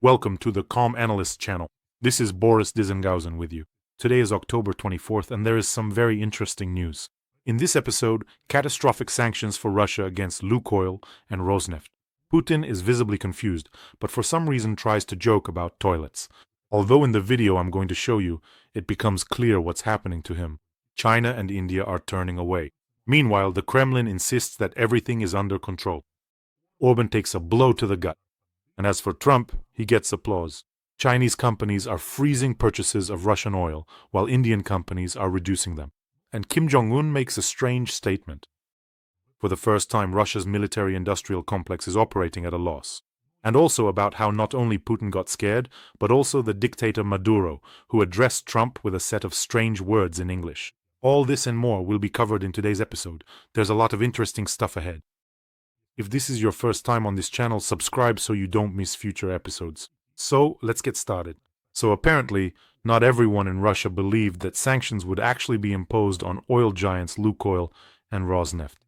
Welcome to the Calm Analyst channel. This is Boris Tizengauzen with you. Today is October 24th and there is some very interesting news. In this episode, catastrophic sanctions for Russia against Lukoil and Rosneft. Putin is visibly confused, but for some reason tries to joke about toilets. Although in the video I'm going to show you, it becomes clear what's happening to him. China and India are turning away. Meanwhile, the Kremlin insists that everything is under control. Orban takes a blow to the gut. And as for Trump, he gets applause. Chinese companies are freezing purchases of Russian oil, while Indian companies are reducing them. And Jong Un makes a strange statement. For the first time, Russia's military-industrial complex is operating at a loss. And also about how not only Putin got scared, but also the dictator Maduro, who addressed Trump with a set of strange words in English. All this and more will be covered in today's episode. There's a lot of interesting stuff ahead. If this is your first time on this channel, subscribe so you don't miss future episodes. So, let's get started. So apparently, not everyone in Russia believed that sanctions would actually be imposed on oil giants Lukoil and Rosneft.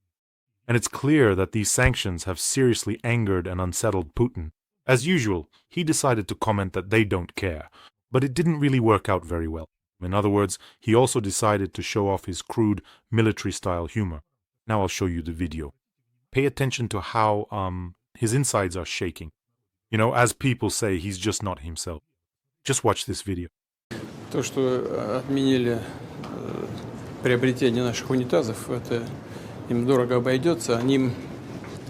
And it's clear that these sanctions have seriously angered and unsettled Putin. As usual, he decided to comment that they don't care, but it didn't really work out very well. In other words, he also decided to show off his crude, military-style humor. Now I'll show you the video. Pay attention to how his insides are shaking. You know, as people say, he's just not himself. Just watch this video. То, что отменили приобретение наших унитазов, это им дорого обойдется, они им,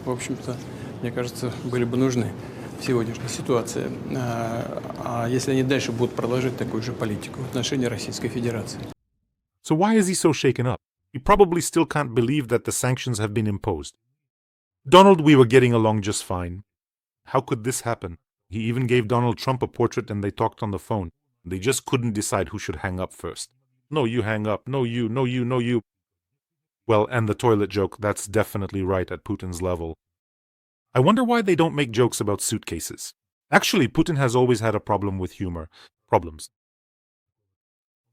в общем-то, мне кажется, были бы нужны в сегодняшней ситуации. А если они дальше будут продолжать такую же политику в отношении Российской Федерации? So why is he so shaken up? He probably still can't believe that the sanctions have been imposed. Donald, we were getting along just fine. How could this happen? He even gave Donald Trump a portrait and they talked on the phone. They just couldn't decide who should hang up first. No, you hang up. No, you. No, you. No, you. Well, and the toilet joke, that's definitely right at Putin's level. I wonder why they don't make jokes about suitcases. Actually, Putin has always had a problem with humor. Problems.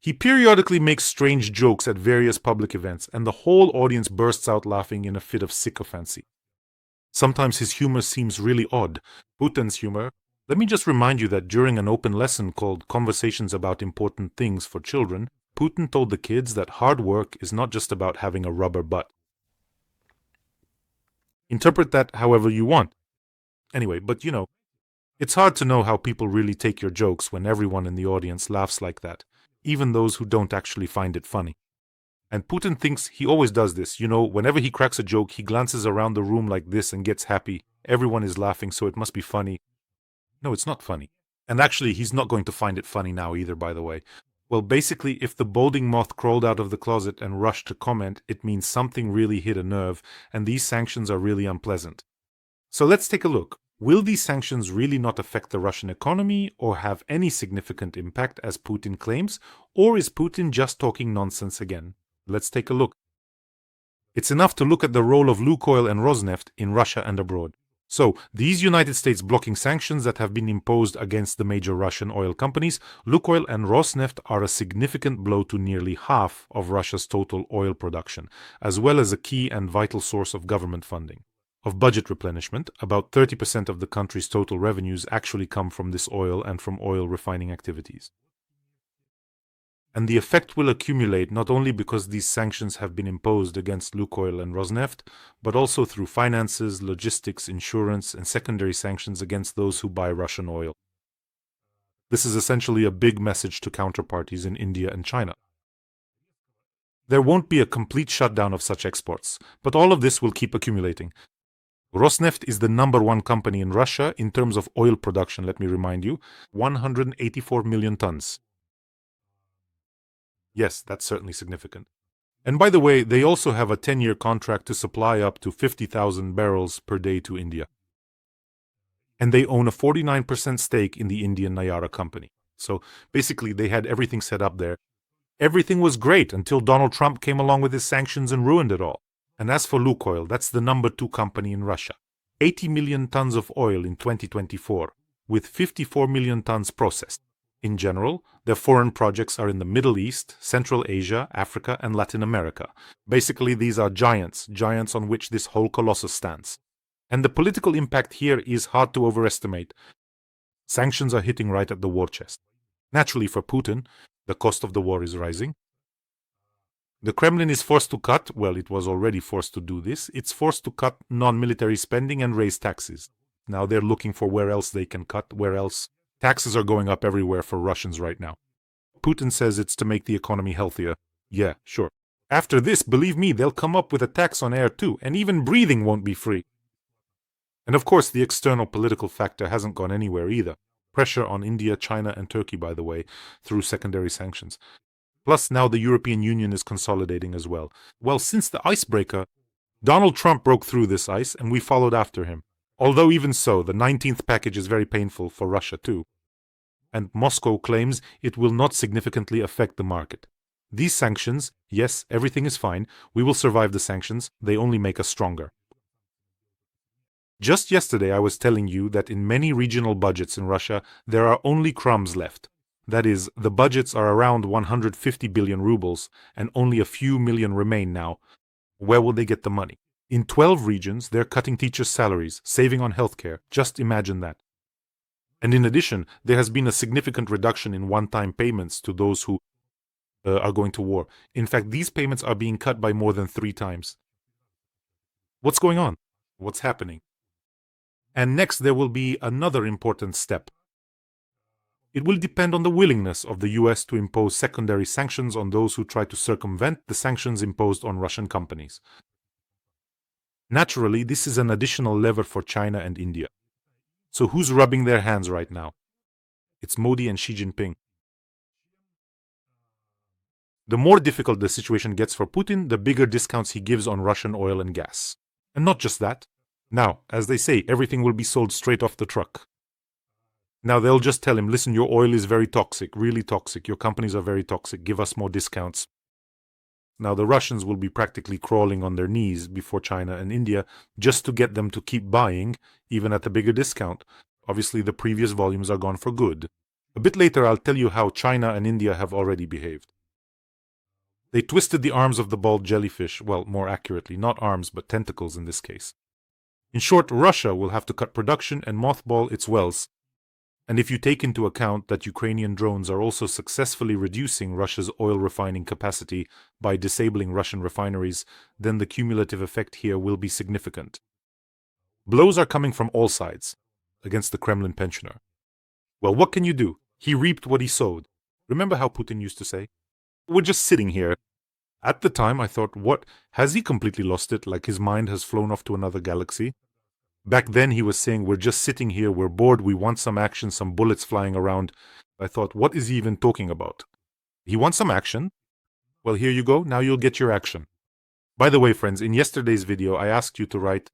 He periodically makes strange jokes at various public events, and the whole audience bursts out laughing in a fit of sycophancy. Sometimes his humor seems really odd. Putin's humor. Let me just remind you that during an open lesson called Conversations About Important Things for Children, Putin told the kids that hard work is not just about having a rubber butt. Interpret that however you want. Anyway, but you know, it's hard to know how people really take your jokes when everyone in the audience laughs like that, even those who don't actually find it funny. And Putin thinks he always does this. You know, whenever he cracks a joke, he glances around the room like this and gets happy. Everyone is laughing, so it must be funny. No, it's not funny. And actually, he's not going to find it funny now either, by the way. Well, basically, if the balding moth crawled out of the closet and rushed to comment, it means something really hit a nerve, and these sanctions are really unpleasant. So let's take a look. Will these sanctions really not affect the Russian economy or have any significant impact, as Putin claims? Or is Putin just talking nonsense again? Let's take a look. It's enough to look at the role of Lukoil and Rosneft in Russia and abroad. So, these United States blocking sanctions that have been imposed against the major Russian oil companies, Lukoil and Rosneft are a significant blow to nearly half of Russia's total oil production, as well as a key and vital source of government funding. Of budget replenishment, about 30% of the country's total revenues actually come from this oil and from oil refining activities. And the effect will accumulate not only because these sanctions have been imposed against Lukoil and Rosneft, but also through finances, logistics, insurance, and secondary sanctions against those who buy Russian oil. This is essentially a big message to counterparties in India and China. There won't be a complete shutdown of such exports, but all of this will keep accumulating. Rosneft is the #1 company in Russia in terms of oil production, let me remind you, 184 million tons. Yes, that's certainly significant. And by the way, they also have a 10-year contract to supply up to 50,000 barrels per day to India. And they own a 49% stake in the Indian Nayara company. So basically, they had everything set up there. Everything was great until Donald Trump came along with his sanctions and ruined it all. And as for Lukoil, that's the #2 company in Russia. 80 million tons of oil in 2024, with 54 million tons processed. In general, their foreign projects are in the Middle East, Central Asia, Africa, and Latin America. Basically, these are giants on which this whole colossus stands. And the political impact here is hard to overestimate. Sanctions are hitting right at the war chest. Naturally, for Putin, the cost of the war is rising. The Kremlin is forced to cut, well, it was already forced to do this, it's forced to cut non-military spending and raise taxes. Now they're looking for where else they can cut, where else. Taxes are going up everywhere for Russians right now. Putin says it's to make the economy healthier. Yeah, sure. After this, believe me, they'll come up with a tax on air too, and even breathing won't be free. And of course, the external political factor hasn't gone anywhere either. Pressure on India, China, and Turkey, by the way, through secondary sanctions. Plus, now the European Union is consolidating as well. Well, since the icebreaker, Donald Trump broke through this ice, and we followed after him. Although even so, the 19th package is very painful for Russia too. And Moscow claims it will not significantly affect the market. These sanctions, yes, everything is fine, we will survive the sanctions, they only make us stronger. Just yesterday I was telling you that in many regional budgets in Russia there are only crumbs left. That is, the budgets are around 150 billion rubles, and only a few million remain now. Where will they get the money? In 12 regions they're cutting teachers' salaries, saving on healthcare, just imagine that. And in addition, there has been a significant reduction in one-time payments to those who are going to war. In fact, these payments are being cut by more than 3 times. What's going on? What's happening? And next there will be another important step. It will depend on the willingness of the US to impose secondary sanctions on those who try to circumvent the sanctions imposed on Russian companies. Naturally, this is an additional lever for China and India. So who's rubbing their hands right now? It's Modi and Xi Jinping. The more difficult the situation gets for Putin, the bigger discounts he gives on Russian oil and gas. And not just that. Now, as they say, everything will be sold straight off the truck. Now they'll just tell him, listen, your oil is very toxic, really toxic, your companies are very toxic, give us more discounts. Now the Russians will be practically crawling on their knees before China and India just to get them to keep buying, even at a bigger discount. Obviously the previous volumes are gone for good. A bit later I'll tell you how China and India have already behaved. They twisted the arms of the bald jellyfish, well, more accurately, not arms but tentacles in this case. In short, Russia will have to cut production and mothball its wells. And if you take into account that Ukrainian drones are also successfully reducing Russia's oil refining capacity by disabling Russian refineries, then the cumulative effect here will be significant. Blows are coming from all sides against the Kremlin pensioner. Well, what can you do? He reaped what he sowed. Remember how Putin used to say? We're just sitting here. At the time, I thought, what? Has he completely lost it, like his mind has flown off to another galaxy? Back then he was saying, we're just sitting here, we're bored, we want some action, some bullets flying around. I thought, what is he even talking about? He wants some action? Well, here you go, now you'll get your action. By the way, friends, in yesterday's video I asked you to write,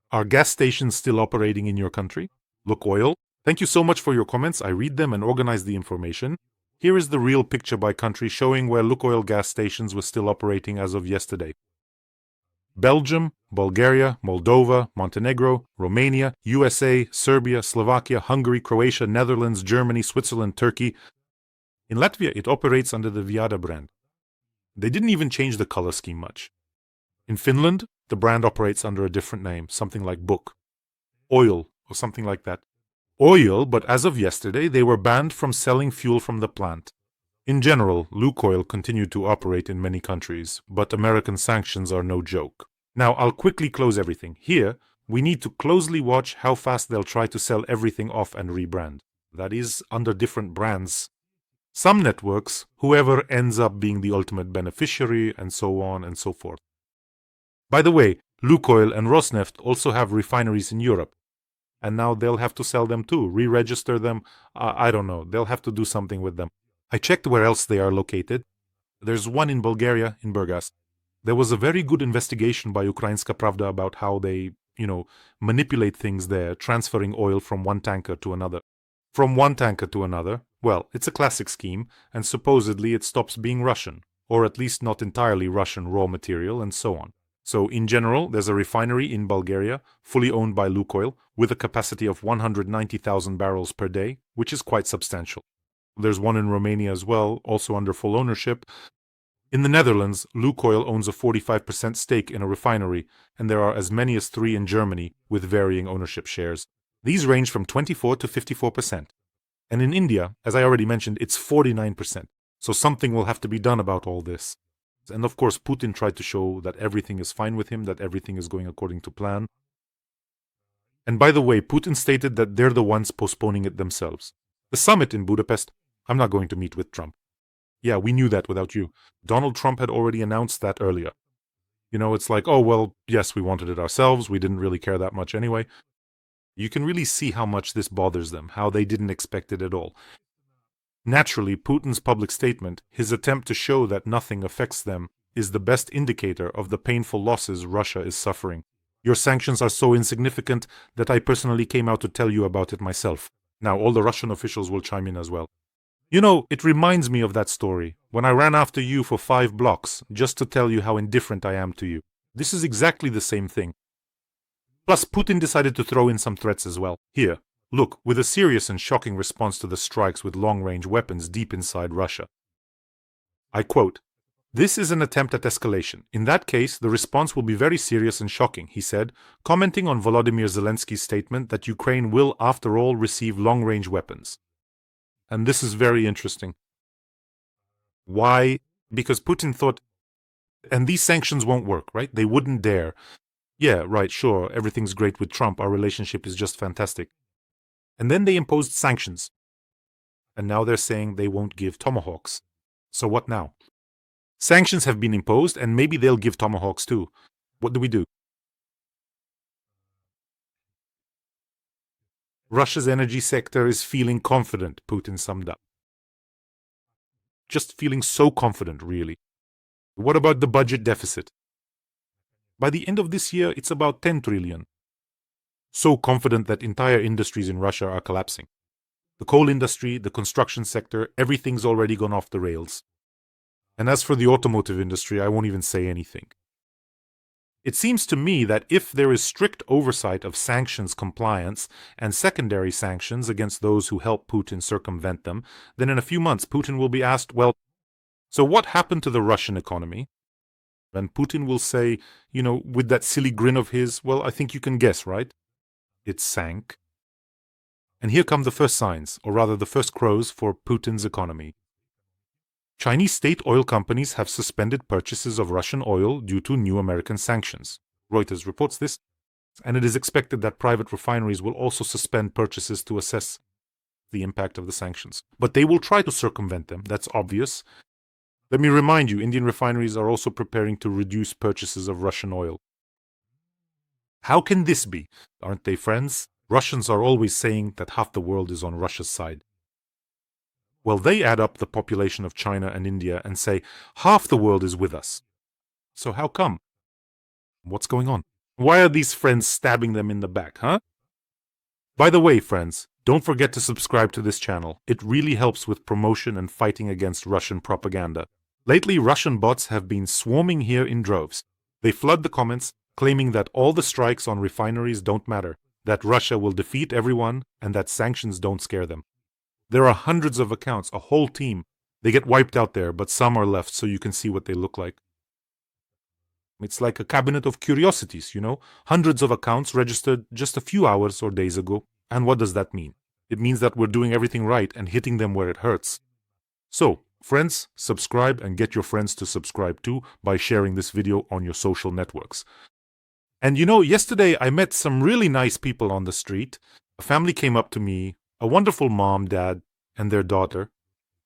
are gas stations still operating in your country? Lukoil. Thank you so much for your comments, I read them and organize the information. Here is the real picture by country showing where Lukoil gas stations were still operating as of yesterday. Belgium, Bulgaria, Moldova, Montenegro, Romania, USA, Serbia, Slovakia, Hungary, Croatia, Netherlands, Germany, Switzerland, Turkey. In Latvia, it operates under the Viada brand. They didn't even change the color scheme much. In Finland, the brand operates under a different name, something like Book. Oil, or something like that. Oil, but as of yesterday, they were banned from selling fuel from the plant. In general, Lukoil continued to operate in many countries, but American sanctions are no joke. Now, I'll quickly close everything. Here, we need to closely watch how fast they'll try to sell everything off and rebrand. That is, under different brands. Some networks, whoever ends up being the ultimate beneficiary, and so on and so forth. By the way, Lukoil and Rosneft also have refineries in Europe. And now they'll have to sell them too, re-register them. I don't know, they'll have to do something with them. I checked where else they are located. There's one in Bulgaria, in Burgas. There was a very good investigation by Ukrainska Pravda about how they, manipulate things there, transferring oil from one tanker to another. From one tanker to another, well, it's a classic scheme, and supposedly it stops being Russian, or at least not entirely Russian raw material, and so on. So, in general, there's a refinery in Bulgaria, fully owned by Lukoil, with a capacity of 190,000 barrels per day, which is quite substantial. There's one in Romania as well, also under full ownership. In the Netherlands, Lukoil owns a 45% stake in a refinery, and there are as many as 3 in Germany with varying ownership shares. These range from 24 to 54%. And in India, as I already mentioned, it's 49%. So something will have to be done about all this. And of course, Putin tried to show that everything is fine with him, that everything is going according to plan. And by the way, Putin stated that they're the ones postponing it themselves. The summit in Budapest, I'm not going to meet with Trump. Yeah, we knew that without you. Donald Trump had already announced that earlier. You know, it's like, oh, well, yes, we wanted it ourselves. We didn't really care that much anyway. You can really see how much this bothers them, how they didn't expect it at all. Naturally, Putin's public statement, his attempt to show that nothing affects them, is the best indicator of the painful losses Russia is suffering. Your sanctions are so insignificant that I personally came out to tell you about it myself. Now, all the Russian officials will chime in as well. You know, it reminds me of that story, when I ran after you for 5 blocks, just to tell you how indifferent I am to you. This is exactly the same thing. Plus, Putin decided to throw in some threats as well. Here, look, with a serious and shocking response to the strikes with long-range weapons deep inside Russia. I quote, "This is an attempt at escalation. In that case, the response will be very serious and shocking," he said, commenting on Volodymyr Zelensky's statement that Ukraine will, after all, receive long-range weapons. And this is very interesting. Why? Because Putin thought, and these sanctions won't work, right? They wouldn't dare. Yeah, right, sure, everything's great with Trump, our relationship is just fantastic. And then they imposed sanctions. And now they're saying they won't give tomahawks. So what now? Sanctions have been imposed, and maybe they'll give tomahawks too. What do we do? Russia's energy sector is feeling confident, Putin summed up. Just feeling so confident, really. What about the budget deficit? By the end of this year, it's about 10 trillion. So confident that entire industries in Russia are collapsing. The coal industry, the construction sector, everything's already gone off the rails. And as for the automotive industry, I won't even say anything. It seems to me that if there is strict oversight of sanctions compliance and secondary sanctions against those who help Putin circumvent them, then in a few months Putin will be asked, well, so what happened to the Russian economy? And Putin will say, you know, with that silly grin of his, well, I think you can guess, right? It sank. And here come the first signs, or rather the first crows for Putin's economy. Chinese state oil companies have suspended purchases of Russian oil due to new American sanctions. Reuters reports this, and it is expected that private refineries will also suspend purchases to assess the impact of the sanctions. But they will try to circumvent them, that's obvious. Let me remind you, Indian refineries are also preparing to reduce purchases of Russian oil. How can this be? Aren't they friends? Russians are always saying that half the world is on Russia's side. Well, they add up the population of China and India and say half the world is with us. So how come? What's going on? Why are these friends stabbing them in the back, huh? By the way, friends, don't forget to subscribe to this channel. It really helps with promotion and fighting against Russian propaganda. Lately, Russian bots have been swarming here in droves. They flood the comments, claiming that all the strikes on refineries don't matter, that Russia will defeat everyone, and that sanctions don't scare them. There are hundreds of accounts, a whole team. They get wiped out there, but some are left so you can see what they look like. It's like a cabinet of curiosities, you know? Hundreds of accounts registered just a few hours or days ago. And what does that mean? It means that we're doing everything right and hitting them where it hurts. So, friends, subscribe and get your friends to subscribe too by sharing this video on your social networks. And you know, yesterday I met some really nice people on the street. A family came up to me, a wonderful mom, dad, and their daughter,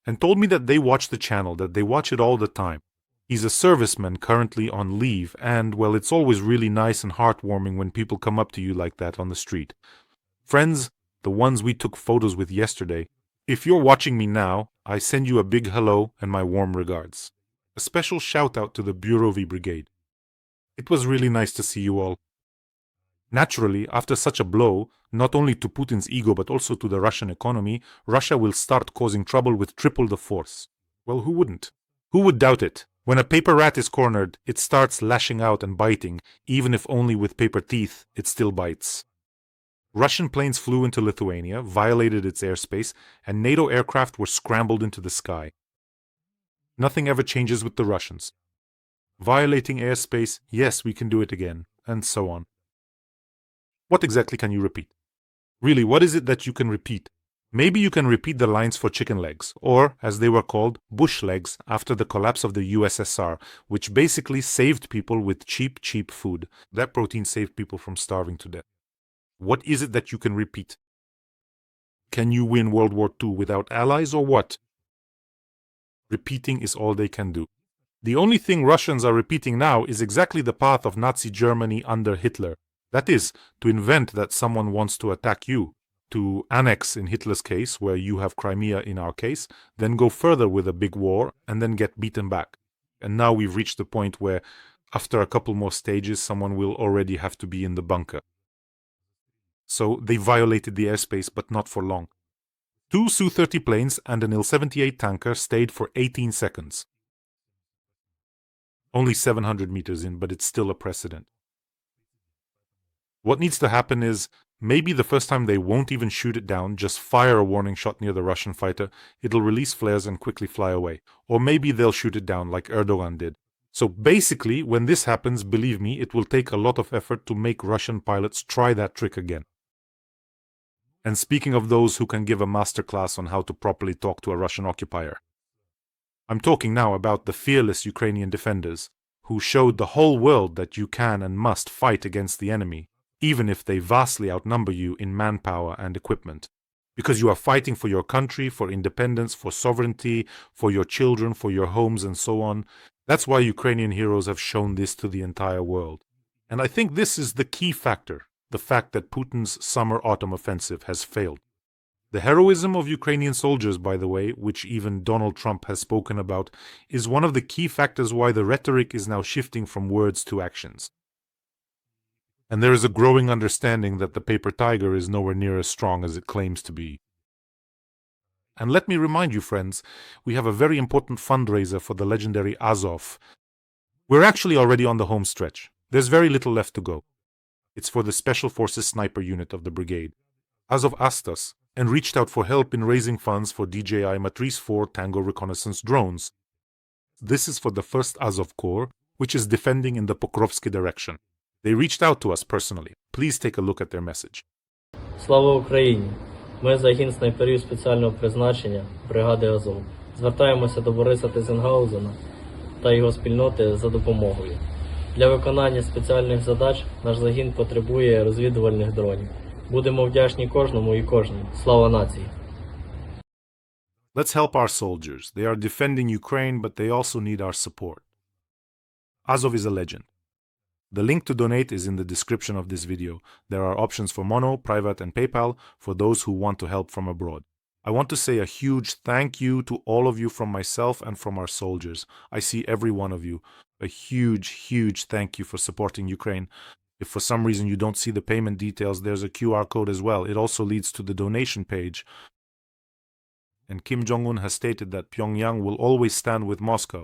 and told me that they watch the channel, that they watch it all the time. He's a serviceman currently on leave, and, well, it's always really nice and heartwarming when people come up to you like that on the street. Friends, the ones we took photos with yesterday, if you're watching me now, I send you a big hello and my warm regards. A special shout out to the Bureau Brigade. It was really nice to see you all. Naturally, after such a blow, not only to Putin's ego but also to the Russian economy, Russia will start causing trouble with triple the force. Well, who wouldn't? Who would doubt it? When a paper rat is cornered, it starts lashing out and biting, even if only with paper teeth, it still bites. Russian planes flew into Lithuania, violated its airspace, and NATO aircraft were scrambled into the sky. Nothing ever changes with the Russians. Violating airspace, yes, we can do it again, and so on. What exactly can you repeat? Really, what is it that you can repeat? Maybe you can repeat the lines for chicken legs, or, as they were called, bush legs, after the collapse of the USSR, which basically saved people with cheap food. That protein saved people from starving to death. What is it that you can repeat? Can you win World War II without allies, or what? Repeating is all they can do. The only thing Russians are repeating now is exactly the path of Nazi Germany under Hitler. That is, to invent that someone wants to attack you, to annex in Hitler's case, where you have Crimea in our case, then go further with a big war, and then get beaten back. And now we've reached the point where, after a couple more stages, someone will already have to be in the bunker. So they violated the airspace, but not for long. 2 Su-30 planes and an Il-78 tanker stayed for 18 seconds. Only 700 meters in, but it's still a precedent. What needs to happen is, maybe the first time they won't even shoot it down, just fire a warning shot near the Russian fighter, it'll release flares and quickly fly away. Or maybe they'll shoot it down like Erdogan did. So basically, when this happens, believe me, it will take a lot of effort to make Russian pilots try that trick again. And speaking of those who can give a masterclass on how to properly talk to a Russian occupier, I'm talking now about the fearless Ukrainian defenders, who showed the whole world that you can and must fight against the enemy, even if they vastly outnumber you in manpower and equipment. Because you are fighting for your country, for independence, for sovereignty, for your children, for your homes, and so on. That's why Ukrainian heroes have shown this to the entire world. And I think this is the key factor, the fact that Putin's summer-autumn offensive has failed. The heroism of Ukrainian soldiers, by the way, which even Donald Trump has spoken about, is one of the key factors why the rhetoric is now shifting from words to actions. And there is a growing understanding that the paper tiger is nowhere near as strong as it claims to be. And let me remind you, friends, we have a very important fundraiser for the legendary Azov. We're actually already on the home stretch. There's very little left to go. It's for the Special Forces Sniper Unit of the brigade. Azov asked us and reached out for help in raising funds for DJI Matrice 4 Tango reconnaissance drones. This is for the 1st Azov Corps, which is defending in the Pokrovsky direction. They reached out to us personally. Please take a look at their message. Слава Україні! Ми загін снайперів спеціального призначення бригади Азов. Звертаємося до Бориса Тизенгаузена та його спільноти за допомогою. Для виконання спеціальних задач наш загін потребує розвідувальних дронів. Будемо вдячні кожному і кожній. Слава нації! Let's help our soldiers. They are defending Ukraine, but they also need our support. Azov is a legend. The link to donate is in the description of this video. There are options for Mono, Private, and PayPal for those who want to help from abroad. I want to say a huge thank you to all of you from myself and from our soldiers. I see every one of you. A huge thank you for supporting Ukraine. If for some reason you don't see the payment details, there's a QR code as well. It also leads to the donation page. And Kim Jong Un has stated that Pyongyang will always stand with Moscow.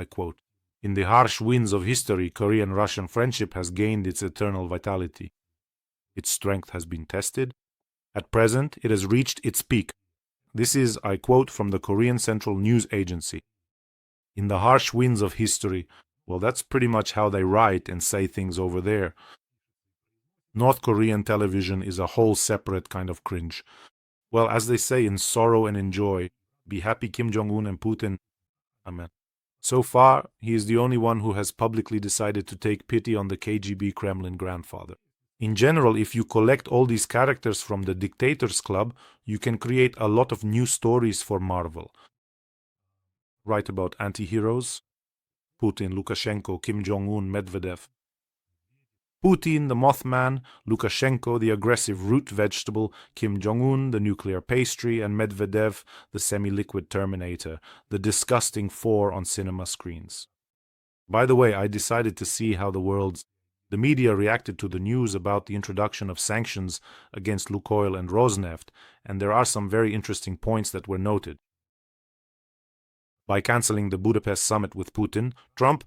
I quote, "In the harsh winds of history, Korean-Russian friendship has gained its eternal vitality. Its strength has been tested. At present, it has reached its peak." This is, I quote, from the Korean Central News Agency. In the harsh winds of history, well, that's pretty much how they write and say things over there. North Korean television is a whole separate kind of cringe. Well, as they say, in sorrow and in joy, be happy Kim Jong Un and Putin. Amen. So far, he is the only one who has publicly decided to take pity on the KGB Kremlin grandfather. In general, if you collect all these characters from the Dictators Club, you can create a lot of new stories for Marvel. Write about anti-heroes. Putin, Lukashenko, Kim Jong Un, Medvedev. Putin, the Mothman, Lukashenko, the aggressive root vegetable, Kim Jong Un, the nuclear pastry, and Medvedev, the semi-liquid Terminator, the disgusting four on cinema screens. By the way, I decided to see how the media reacted to the news about the introduction of sanctions against Lukoil and Rosneft, and there are some very interesting points that were noted. By cancelling the Budapest summit with Putin, Trump,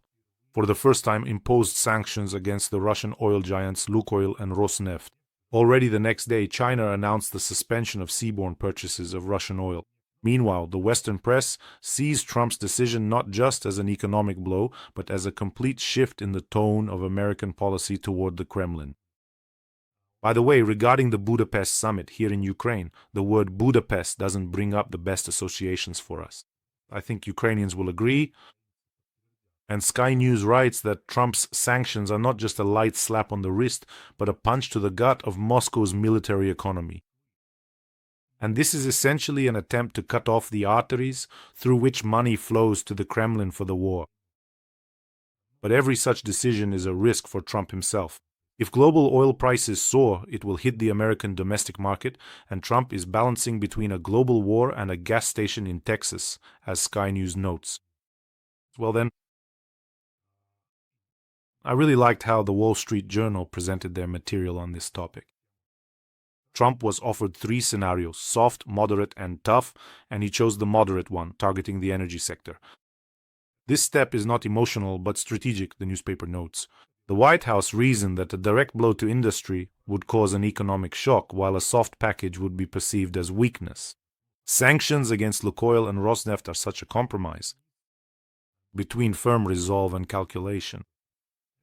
for the first time, imposed sanctions against the Russian oil giants Lukoil and Rosneft. Already the next day, China announced the suspension of seaborne purchases of Russian oil. Meanwhile, the Western press sees Trump's decision not just as an economic blow, but as a complete shift in the tone of American policy toward the Kremlin. By the way, regarding the Budapest summit here in Ukraine, the word Budapest doesn't bring up the best associations for us. I think Ukrainians will agree. And Sky News writes that Trump's sanctions are not just a light slap on the wrist, but a punch to the gut of Moscow's military economy. And this is essentially an attempt to cut off the arteries through which money flows to the Kremlin for the war. But every such decision is a risk for Trump himself. If global oil prices soar, it will hit the American domestic market, and Trump is balancing between a global war and a gas station in Texas, as Sky News notes. Well then, I really liked how the Wall Street Journal presented their material on this topic. Trump was offered 3 scenarios, soft, moderate, and tough, and he chose the moderate one, targeting the energy sector. This step is not emotional but strategic, the newspaper notes. The White House reasoned that a direct blow to industry would cause an economic shock, while a soft package would be perceived as weakness. Sanctions against Lukoil and Rosneft are such a compromise between firm resolve and calculation.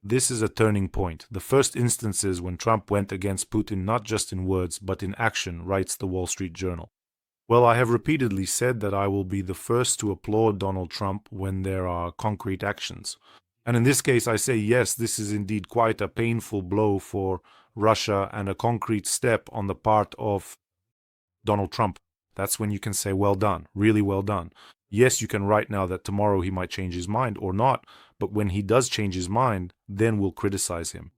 This is a turning point, the first instances when Trump went against Putin not just in words but in action, writes the Wall Street Journal. Well, I have repeatedly said that I will be the first to applaud Donald Trump when there are concrete actions. And in this case, I say yes, this is indeed quite a painful blow for Russia and a concrete step on the part of Donald Trump. That's when you can say, well done, really well done. Yes, you can write now that tomorrow he might change his mind or not, but when he does change his mind, then we'll criticize him.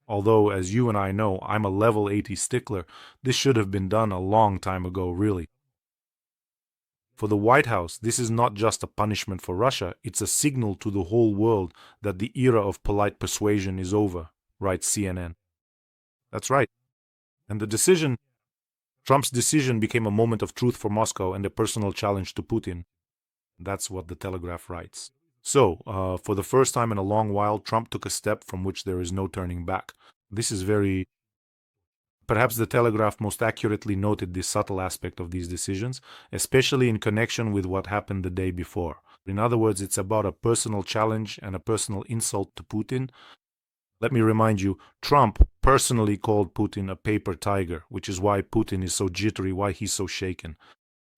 Although, as you and I know, I'm a level 80 stickler, this should have been done a long time ago, really. For the White House, this is not just a punishment for Russia, it's a signal to the whole world that the era of polite persuasion is over, writes CNN. That's right. And Trump's decision became a moment of truth for Moscow and a personal challenge to Putin. That's what the Telegraph writes. So, for the first time in a long while, Trump took a step from which there is no turning back. This is perhaps the Telegraph most accurately noted the subtle aspect of these decisions, especially in connection with what happened the day before. In other words, it's about a personal challenge and a personal insult to Putin. Let me remind you, Trump personally called Putin a paper tiger, which is why Putin is so jittery, why he's so shaken.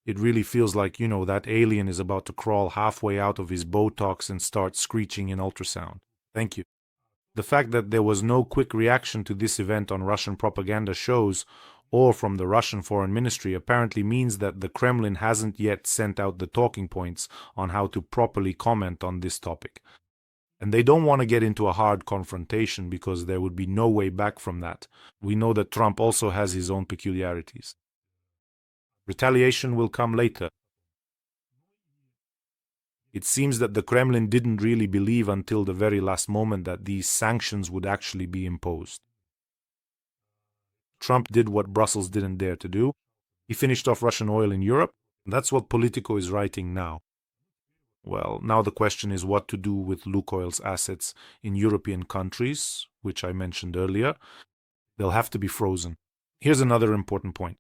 It really feels like, that alien is about to crawl halfway out of his Botox and start screeching in ultrasound. Thank you. The fact that there was no quick reaction to this event on Russian propaganda shows, or from the Russian Foreign Ministry, apparently means that the Kremlin hasn't yet sent out the talking points on how to properly comment on this topic. And they don't want to get into a hard confrontation because there would be no way back from that. We know that Trump also has his own peculiarities. Retaliation will come later. It seems that the Kremlin didn't really believe until the very last moment that these sanctions would actually be imposed. Trump did what Brussels didn't dare to do. He finished off Russian oil in Europe. That's what Politico is writing now. Well, now the question is what to do with Lukoil's assets in European countries, which I mentioned earlier. They'll have to be frozen. Here's another important point.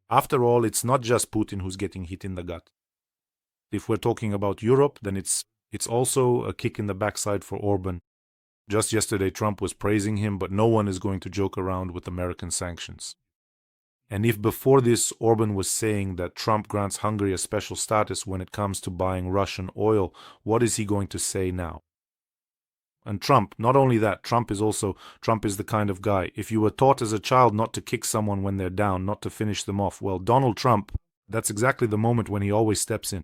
After all, it's not just Putin who's getting hit in the gut. If we're talking about Europe, then it's also a kick in the backside for Orban. Just yesterday, Trump was praising him, but no one is going to joke around with American sanctions. And if before this Orban was saying that Trump grants Hungary a special status when it comes to buying Russian oil, what is he going to say now? And Trump, not only that, Trump is the kind of guy, if you were taught as a child not to kick someone when they're down, not to finish them off, well, Donald Trump, that's exactly the moment when he always steps in,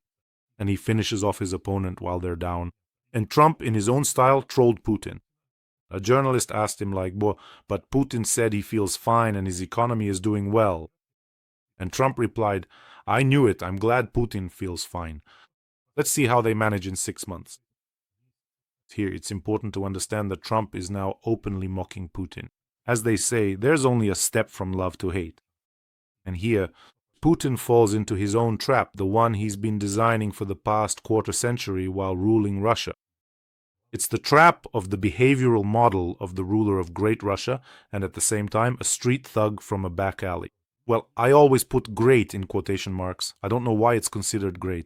and he finishes off his opponent while they're down. And Trump, in his own style, trolled Putin. A journalist asked him but Putin said he feels fine and his economy is doing well. And Trump replied, I knew it, I'm glad Putin feels fine. Let's see how they manage in 6 months. Here, it's important to understand that Trump is now openly mocking Putin. As they say, there's only a step from love to hate. And here, Putin falls into his own trap, the one he's been designing for the past quarter century while ruling Russia. It's the trap of the behavioral model of the ruler of Great Russia and at the same time a street thug from a back alley. Well, I always put great in quotation marks. I don't know why it's considered great.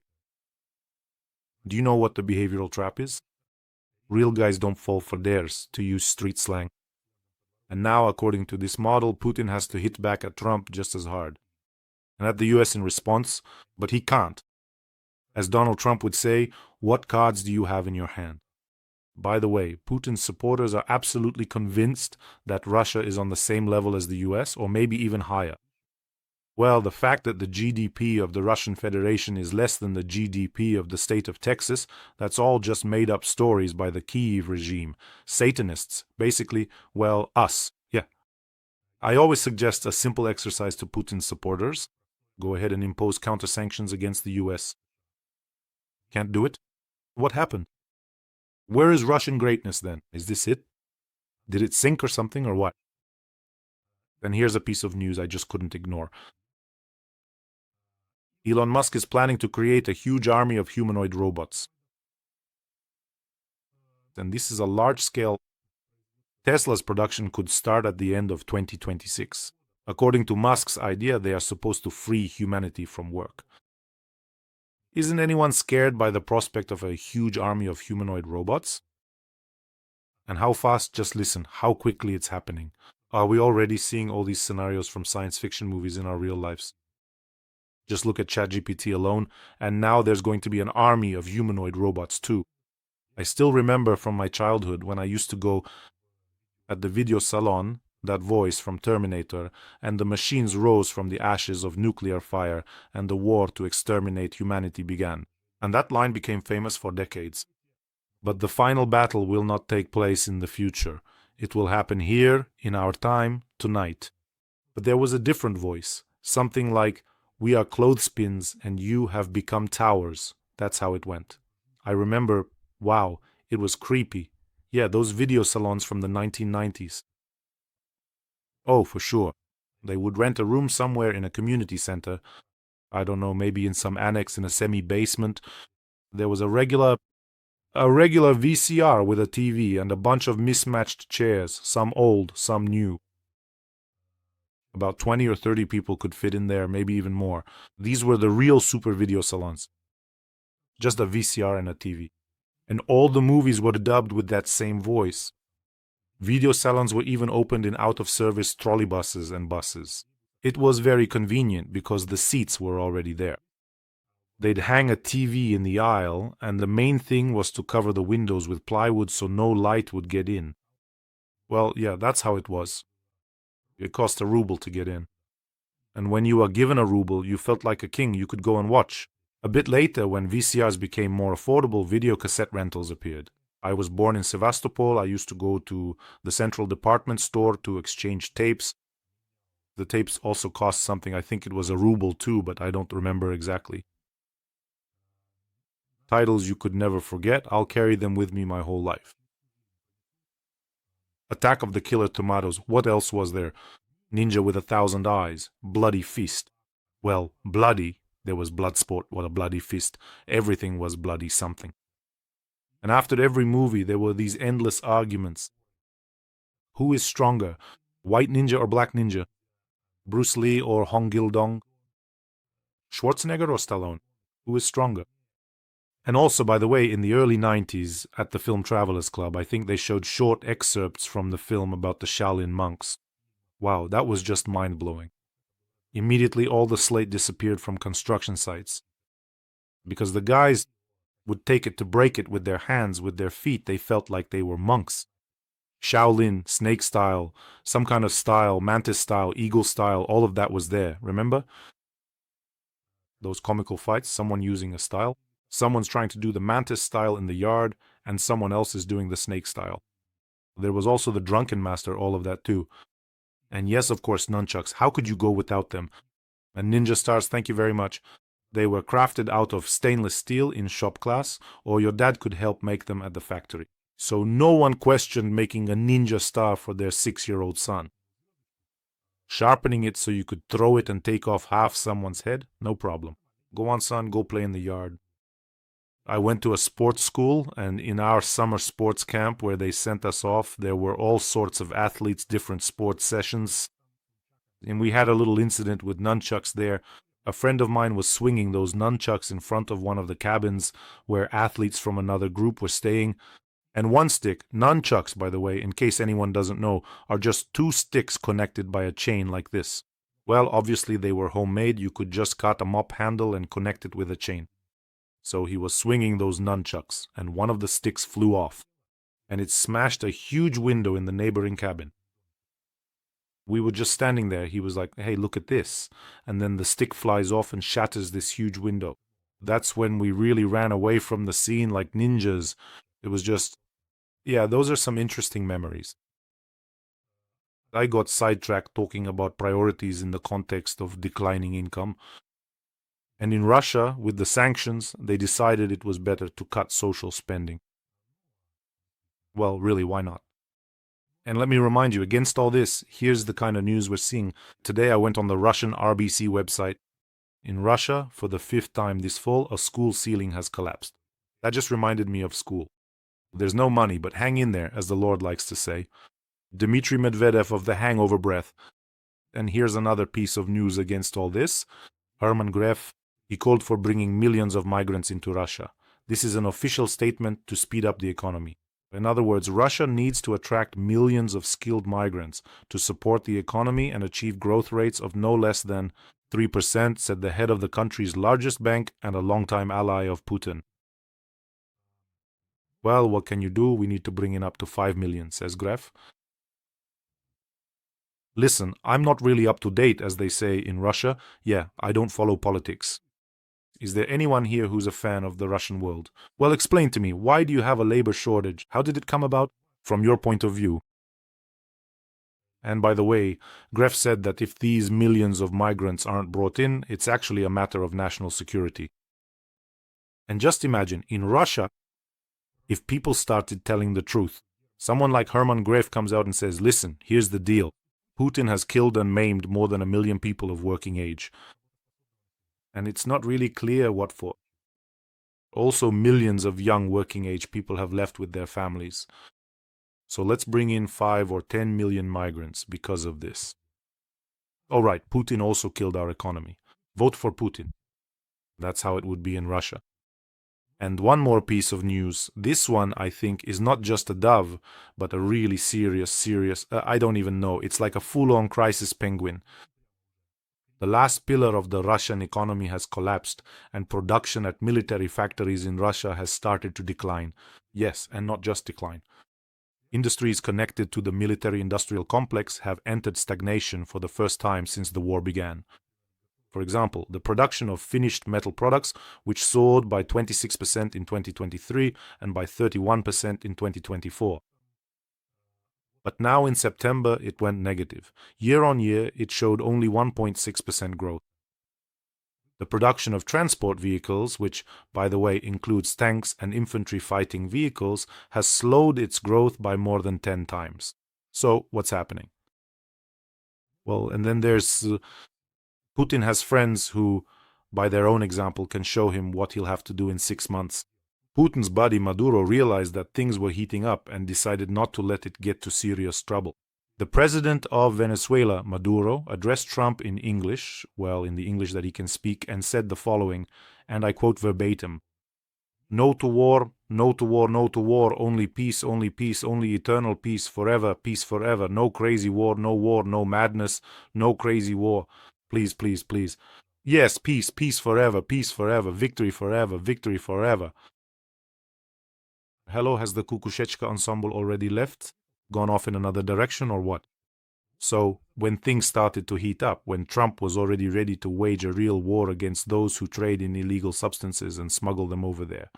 Do you know what the behavioral trap is? Real guys don't fall for theirs, to use street slang. And now, according to this model, Putin has to hit back at Trump just as hard. And at the US in response, but he can't. As Donald Trump would say, what cards do you have in your hand? By the way, Putin's supporters are absolutely convinced that Russia is on the same level as the US, or maybe even higher. Well, the fact that the GDP of the Russian Federation is less than the GDP of the state of Texas, that's all just made-up stories by the Kyiv regime. Satanists, basically, well, us, yeah. I always suggest a simple exercise to Putin's supporters. Go ahead and impose counter-sanctions against the US. Can't do it? What happened? Where is Russian greatness then? Is this it? Did it sink or something, or what? Then here's a piece of news I just couldn't ignore. Elon Musk is planning to create a huge army of humanoid robots. And this is a large-scale. Tesla's production could start at the end of 2026. According to Musk's idea, they are supposed to free humanity from work. Isn't anyone scared by the prospect of a huge army of humanoid robots? And how fast? Just listen, how quickly it's happening. Are we already seeing all these scenarios from science fiction movies in our real lives? Just look at ChatGPT alone, and now there's going to be an army of humanoid robots too. I still remember from my childhood when I used to go at the video salon, that voice from Terminator, and the machines rose from the ashes of nuclear fire, and the war to exterminate humanity began. And that line became famous for decades. But the final battle will not take place in the future. It will happen here, in our time, tonight. But there was a different voice, something like, "We are clothespins and you have become towers." That's how it went. I remember, wow, it was creepy. Yeah, those video salons from the 1990s. Oh, for sure. They would rent a room somewhere in a community center. I don't know, maybe in some annex in a semi-basement. There was a regular VCR with a TV and a bunch of mismatched chairs, some old, some new. About 20 or 30 people could fit in there, maybe even more. These were the real super video salons. Just a VCR and a TV. And all the movies were dubbed with that same voice. Video salons were even opened in out-of-service trolleybuses and buses. It was very convenient because the seats were already there. They'd hang a TV in the aisle, and the main thing was to cover the windows with plywood so no light would get in. Well, yeah, that's how it was. It cost a ruble to get in. And when you were given a ruble, you felt like a king. You could go and watch. A bit later, when VCRs became more affordable, video cassette rentals appeared. I was born in Sevastopol. I used to go to the central department store to exchange tapes. The tapes also cost something. I think it was a ruble too, but I don't remember exactly. Titles you could never forget. I'll carry them with me my whole life. Attack of the Killer Tomatoes. What else was there? Ninja with 1,000 eyes. Bloody Fist. Well, bloody. There was Bloodsport. What a bloody fist. Everything was bloody something. And after every movie, there were these endless arguments. Who is stronger? White Ninja or Black Ninja? Bruce Lee or Hong Gil-dong? Schwarzenegger or Stallone? Who is stronger? And also, by the way, in the early 90s, at the Film Travelers Club, I think they showed short excerpts from the film about the Shaolin monks. Wow, that was just mind-blowing. Immediately, all the slate disappeared from construction sites. Because the guys would take it to break it with their hands, with their feet. They felt like they were monks. Shaolin, snake style, some kind of style, mantis style, eagle style, all of that was there. Remember? Those comical fights, someone using a style. Someone's trying to do the mantis style in the yard, and someone else is doing the snake style. There was also the drunken master, all of that too. And yes, of course, nunchucks. How could you go without them? And ninja stars, thank you very much. They were crafted out of stainless steel in shop class, or your dad could help make them at the factory. So no one questioned making a ninja star for their 6-year-old son. Sharpening it so you could throw it and take off half someone's head? No problem. Go on, son, go play in the yard. I went to a sports school, and in our summer sports camp where they sent us off, there were all sorts of athletes, different sports sessions. And we had a little incident with nunchucks there. A friend of mine was swinging those nunchucks in front of one of the cabins where athletes from another group were staying, And one stick, nunchucks, by the way, in case anyone doesn't know, are just two sticks connected by a chain like this. Well, obviously they were homemade. You could just cut a mop handle and connect it with a chain. So he was swinging those nunchucks, and one of the sticks flew off, and it smashed a huge window in the neighboring cabin. We were just standing there. He was like, hey, look at this. And then the stick flies off and shatters this huge window. That's when we really ran away from the scene like ninjas. It was just, yeah, those are some interesting memories. I got sidetracked talking about priorities in the context of declining income. And in Russia, with the sanctions, they decided it was better to cut social spending. Well, really, why not? And let me remind you, against all this, here's the kind of news we're seeing. Today I went on the Russian RBC website. In Russia, for the 5th time this fall, a school ceiling has collapsed. That just reminded me of school. There's no money, but hang in there, as the Lord likes to say. Dmitry Medvedev of the hangover breath. And here's another piece of news against all this. Herman Gref, he called for bringing millions of migrants into Russia. This is an official statement to speed up the economy. In other words, Russia needs to attract millions of skilled migrants to support the economy and achieve growth rates of no less than 3%, said the head of the country's largest bank and a longtime ally of Putin. Well, what can you do? We need to bring it up to 5 million, says Gref. Listen, I'm not really up to date, as they say in Russia. Yeah, I don't follow politics. Is there anyone here who's a fan of the Russian world? Well, explain to me, why do you have a labor shortage? How did it come about? From your point of view. And by the way, Gref said that if these millions of migrants aren't brought in, it's actually a matter of national security. And just imagine, in Russia, if people started telling the truth, someone like Herman Gref comes out and says, listen, here's the deal. Putin has killed and maimed more than 1 million people of working age. And it's not really clear what for. Also, millions of young working age people have left with their families. So let's bring in 5 or 10 million migrants because of this. All right, Putin also killed our economy. Vote for Putin. That's how it would be in Russia. And one more piece of news. This one, I think, is not just a dove, but a really serious, I don't even know. It's like a full-on crisis penguin. The last pillar of the Russian economy has collapsed, and production at military factories in Russia has started to decline. Yes, and not just decline. Industries connected to the military-industrial complex have entered stagnation for the first time since the war began. For example, the production of finished metal products, which soared by 26% in 2023 and by 31% in 2024. But now in September, it went negative. Year on year, it showed only 1.6% growth. The production of transport vehicles, which, by the way, includes tanks and infantry fighting vehicles, has slowed its growth by more than 10 times. So, what's happening? Well, and then there's Putin has friends who, by their own example, can show him what he'll have to do in 6 months. Putin's buddy Maduro realized that things were heating up and decided not to let it get to serious trouble. The president of Venezuela, Maduro, addressed Trump in English, well, in the English that he can speak, and said the following, and I quote verbatim, "No to war, no to war, no to war, only peace, only eternal peace, forever, no crazy war, no madness, no crazy war. Please, please, please. Yes, peace, peace forever, victory forever, victory forever." Hello, has the Kukushechka ensemble already left? Gone off in another direction or what? So, when things started to heat up, when Trump was already ready to wage a real war against those who trade in illegal substances and smuggle them over there,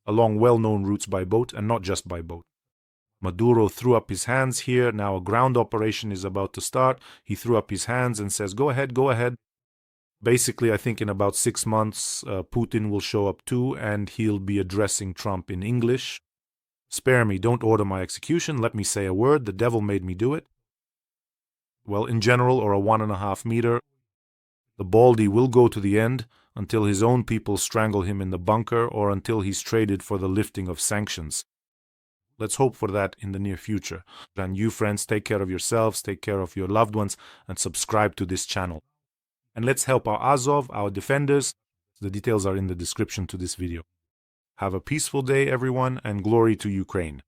along well-known routes by boat and not just by boat, Maduro threw up his hands here. Now a ground operation is about to start. He threw up his hands and says, go ahead, go ahead. Basically, I think in about 6 months, Putin will show up too, and he'll be addressing Trump in English. Spare me, don't order my execution. Let me say a word. The devil made me do it. Well, in general, or a 1.5 meter, the baldy will go to the end until his own people strangle him in the bunker or until he's traded for the lifting of sanctions. Let's hope for that in the near future. And you, friends, take care of yourselves, take care of your loved ones, and subscribe to this channel. And let's help our Azov, our defenders. The details are in the description to this video. Have a peaceful day, everyone, and glory to Ukraine.